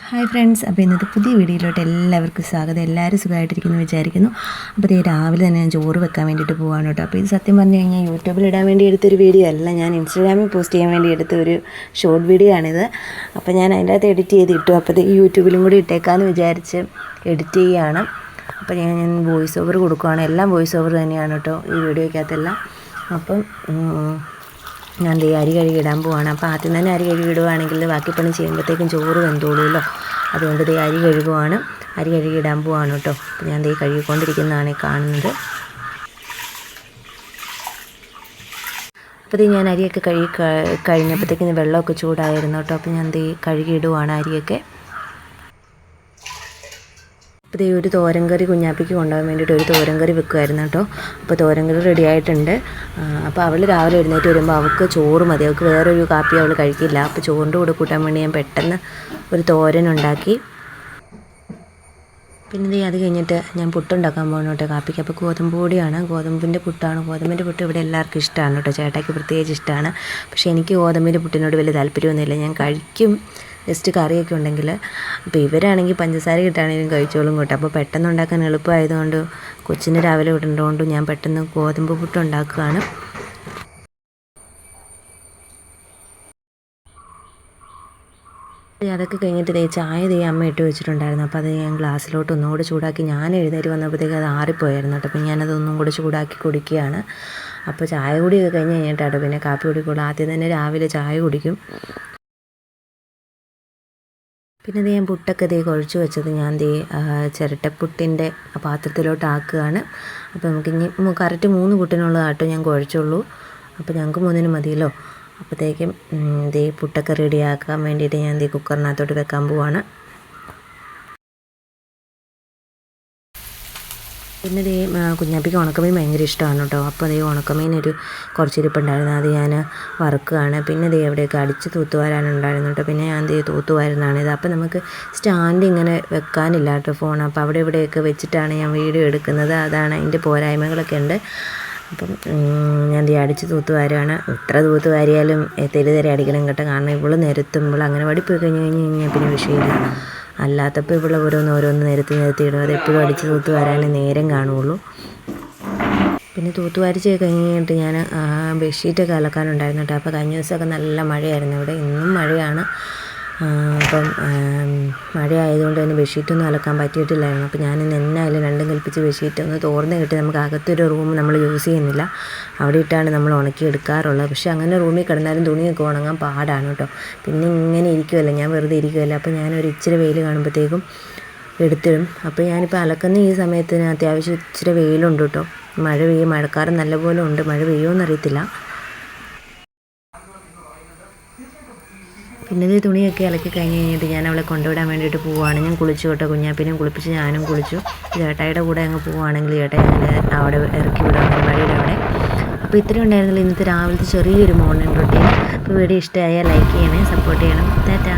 Hi friends, അപ്പോൾ ഇന്നത്തെ പുതിയ വീഡിയോയിലോട്ട് എല്ലാവർക്കും സ്വാഗതം. എല്ലാവരും സുഖമായിട്ടിരിക്കുന്നു വിചാരിക്കുന്നു. അപ്പോൾ ഇത് രാവിലെ തന്നെ ഞാൻ ചോറ് വെക്കാൻ വേണ്ടിയിട്ട് പോകാണ് കേട്ടോ. അപ്പോൾ ഇത് സത്യം പറഞ്ഞു കഴിഞ്ഞാൽ യൂട്യൂബിൽ ഇടാൻ വേണ്ടി എടുത്തൊരു വീഡിയോ അല്ല, ഞാൻ ഇൻസ്റ്റാഗ്രാമിൽ പോസ്റ്റ് ചെയ്യാൻ വേണ്ടി എടുത്ത ഒരു ഷോർട്ട് വീഡിയോ ആണിത്. അപ്പോൾ ഞാൻ അതിൻ്റെ അകത്ത് എഡിറ്റ് ചെയ്തിട്ടു. അപ്പോൾ ഇത് യൂട്യൂബിലും കൂടി ഇട്ടേക്കാമെന്ന് വിചാരിച്ച് എഡിറ്റ് ചെയ്യുകയാണ്. അപ്പോൾ ഞാൻ വോയിസ് ഓവർ കൊടുക്കുകയാണ്. എല്ലാം വോയിസ് ഓവർ തന്നെയാണ് കേട്ടോ ഈ വീഡിയോയ്ക്കകത്തെല്ലാം. അപ്പം ഞാൻ അരി കഴുകി ഇടാൻ പോവാണ്. അപ്പോൾ ആദ്യം തന്നെ അരി കഴുകി ഇടുവാണെങ്കിൽ ബാക്കി പണി ചെയ്യുമ്പോഴത്തേക്കും ചോറ് വെന്തോളുമല്ലോ. അതുകൊണ്ട് അരി കഴുകുവാണ്, അരി കഴുകി ഇടാൻ പോവാണ് കേട്ടോ. അപ്പോൾ ഞാൻ കഴുകിക്കൊണ്ടിരിക്കുന്നതാണ് ഈ കാണുന്നത്. അപ്പോൾ ഞാൻ അരിയൊക്കെ കഴുകി കഴിഞ്ഞപ്പോഴത്തേക്കും വെള്ളമൊക്കെ ചൂടായിരുന്നു കേട്ടോ. അപ്പോൾ ഞാൻ കഴുകി ഇടുവാണ് അരിയൊക്കെ. അപ്പോൾ ഒരു തോരൻ കറി കുഞ്ഞാപ്പിക്ക് കൊണ്ടുപോകാൻ വേണ്ടിയിട്ട് ഒരു തോരൻ കറി വെക്കുമായിരുന്നു കേട്ടോ. അപ്പോൾ തോരൻ കറി റെഡി ആയിട്ടുണ്ട്. അപ്പോൾ അവൾ രാവിലെ എഴുന്നേറ്റ് വരുമ്പോൾ അവൾക്ക് ചോറ് മതി, അവൾക്ക് വേറൊരു കാപ്പി അവൾ കഴിക്കില്ല. അപ്പോൾ ചോറിൻ്റെ കൂടെ കൂട്ടാൻ വേണ്ടി ഞാൻ പെട്ടെന്ന് ഒരു തോരൻ ഉണ്ടാക്കി. പിന്നെ അത് കഴിഞ്ഞിട്ട് ഞാൻ പുട്ടുണ്ടാക്കാൻ പോകണം കേട്ടോ കാപ്പിക്ക്. അപ്പോൾ ഗോതമ്പ് പൊടിയാണ്, ഗോതമ്പിൻ്റെ പുട്ടാണ്. ഗോതമ്പിൻ്റെ പുട്ട് ഇവിടെ എല്ലാവർക്കും ഇഷ്ടമാണ് കേട്ടോ, ചേട്ടായ്ക്ക് പ്രത്യേകിച്ച് ഇഷ്ടമാണ്. പക്ഷേ എനിക്ക് ഗോതമ്പിൻ്റെ പുട്ടിനോട് വലിയ താല്പര്യമൊന്നുമില്ല. ഞാൻ കഴിക്കും ജസ്റ്റ് കറിയൊക്കെ ഉണ്ടെങ്കിൽ. അപ്പോൾ ഇവരാണെങ്കിൽ പഞ്ചസാര കിട്ടുകയാണെങ്കിലും കഴിച്ചോളും കേട്ടോ. അപ്പോൾ പെട്ടെന്ന് ഉണ്ടാക്കാൻ എളുപ്പമായതുകൊണ്ട് കൊച്ചിന് രാവിലെ വിടേണ്ടതുകൊണ്ട് ഞാൻ പെട്ടെന്ന് ഗോതമ്പ് പുട്ട് ഉണ്ടാക്കുകയാണ്. അതൊക്കെ കഴിഞ്ഞിട്ട് ചായ അമ്മ ഇട്ട് വെച്ചിട്ടുണ്ടായിരുന്നു. അപ്പോൾ അത് ഞാൻ ഗ്ലാസ്സിലോട്ട് ഒന്നുകൂടെ ചൂടാക്കി ഞാൻ എഴുന്നേറ്റ് വന്നപ്പോഴത്തേക്ക് അത് ആറിപ്പോയായിരുന്നു കേട്ടോ. അപ്പോൾ ഞാനതൊന്നും കൂടെ ചൂടാക്കി കുടിക്കുകയാണ്. അപ്പോൾ ചായ കുടിയൊക്കെ കഴിഞ്ഞ് കഴിഞ്ഞിട്ടാട്ടോ പിന്നെ കാപ്പി കുടിക്കുള്ളൂ. ആദ്യം തന്നെ രാവിലെ ചായ കുടിക്കും. പിന്നെ ഞാൻ പുട്ടൊക്കെ കുഴച്ച് വെച്ചത് ഞാൻ ചിരട്ടപ്പുട്ടിൻ്റെ പാത്രത്തിലോട്ട് ആക്കുകയാണ്. അപ്പോൾ നമുക്കിനി കറക്റ്റ് 3 പുട്ടിനുള്ളതാട്ടോ ഞാൻ കുഴച്ചുള്ളൂ. അപ്പോൾ ഞങ്ങൾക്ക് 3 മതിയല്ലോ. അപ്പോഴത്തേക്കും പുട്ടൊക്കെ റെഡിയാക്കാൻ വേണ്ടിയിട്ട് ഞാൻ കുക്കറിനകത്തോട്ട് വെക്കാൻ പോവാണ്. പിന്നെ കുഞ്ഞാപ്പിക്ക് ഉണക്കമീൻ ഭയങ്കര ഇഷ്ടമാണ് കേട്ടോ. അപ്പോൾ ഉണക്കമീൻ കുറച്ചിരിപ്പുണ്ടായിരുന്നു, അത് ഞാൻ വറുക്കുകയാണ്. പിന്നെ എവിടെയൊക്കെ അടിച്ച് തൂത്തുവാരാനുണ്ടായിരുന്നു കേട്ടോ. പിന്നെ ഞാൻ തൂത്തുവാരുന്നതാണിത്. അപ്പോൾ നമുക്ക് സ്റ്റാൻഡ് ഇങ്ങനെ വെക്കാനില്ല കേട്ടോ ഫോൺ. അപ്പോൾ അവിടെ ഇവിടെയൊക്കെ വെച്ചിട്ടാണ് ഞാൻ വീഡിയോ എടുക്കുന്നത്. അതാണ് അതിൻ്റെ പോരായ്മകളൊക്കെ ഉണ്ട്. അപ്പം ഞാൻ അടിച്ച് തൂത്തുവാരുകയാണ്. എത്ര തൂത്തുവാരിയാലും തെരുതെരെ അടിക്കണം കേട്ടോ. കാരണം ഇവള് നിരത്തുമ്പോൾ അങ്ങനെ വടിപ്പോയി കഴിഞ്ഞാൽ പിന്നെ വിഷയമില്ല. അല്ലാത്തപ്പോൾ ഇവിടെ ഓരോന്ന് നിരത്തി ഇടും. അതെപ്പോഴും അടിച്ച് തൂത്ത് വരാനേ നേരം കാണുകയുള്ളൂ. പിന്നെ തൂത്തുവാരിച്ച് കഴിഞ്ഞിട്ട് ഞാൻ ബെഡ്ഷീറ്റൊക്കെ അലക്കാനുണ്ടായിരുന്നു കേട്ടോ. അപ്പോൾ കഴിഞ്ഞ ദിവസമൊക്കെ നല്ല മഴയായിരുന്നു ഇവിടെ, ഇന്നും മഴയാണ്. അപ്പം മഴ ആയതുകൊണ്ട് തന്നെ ബെഡ്ഷീറ്റൊന്നും അലക്കാൻ പറ്റിയിട്ടില്ലായിരുന്നു. അപ്പോൾ ഞാൻ എന്നായാലും രണ്ടും കൽപ്പിച്ച് ബെഡ്ഷീറ്റ് ഒന്ന് തോർന്ന് കിട്ടി. നമുക്ക് അകത്തൊരു റൂം നമ്മൾ യൂസ് ചെയ്യുന്നില്ല, അവിടെ ഇട്ടാണ് നമ്മൾ ഉണക്കി എടുക്കാറുള്ളത്. പക്ഷേ അങ്ങനെ റൂമിൽ കിടന്നാലും തുണിയൊക്കെ ഉണങ്ങാൻ പാടാണ് കേട്ടോ. പിന്നെ ഇങ്ങനെ ഇരിക്കുമല്ലോ, ഞാൻ വെറുതെ ഇരിക്കുമല്ലോ. അപ്പോൾ ഞാനൊരു ഇച്ചിരി വെയിൽ കാണുമ്പോഴത്തേക്കും എടുത്തിടും. അപ്പോൾ ഞാനിപ്പോൾ അലക്കുന്ന ഈ സമയത്തിന് അത്യാവശ്യം ഇച്ചിരി വെയിലുണ്ട് കേട്ടോ. മഴക്കാലം നല്ലപോലെ ഉണ്ട്, മഴ പെയ്യുമെന്നറിയത്തില്ല. പിന്നെ തുണിയൊക്കെ ഇളക്കി കഴിഞ്ഞിട്ട് ഞാൻ അവളെ കൊണ്ടുവിടാൻ വേണ്ടിയിട്ട് പോവുകയാണ്. ഞാൻ കുളിച്ചു കേട്ടോ, കുഞ്ഞാപ്പിനെയും കുളിപ്പിച്ച് ഞാനും കുളിച്ചു. ചേട്ടായിയുടെ കൂടെ അങ്ങ് പോവുകയാണെങ്കിൽ ചേട്ടായി ഞാൻ അവിടെ ഇറക്കി വിടാം അംഗൻവാടിയുടെ അവിടെ. അപ്പോൾ ഇത്രയും ഉണ്ടായിരുന്നില്ല ഇന്നത്തെ രാവിലത്തെ ചെറിയൊരു മോർണിംഗ് റൊട്ടീൻ. അപ്പോൾ വീഡിയോ ഇഷ്ടമായാൽ ലൈക്ക് ചെയ്യണേ, സപ്പോർട്ട് ചെയ്യണം. ടാറ്റാ.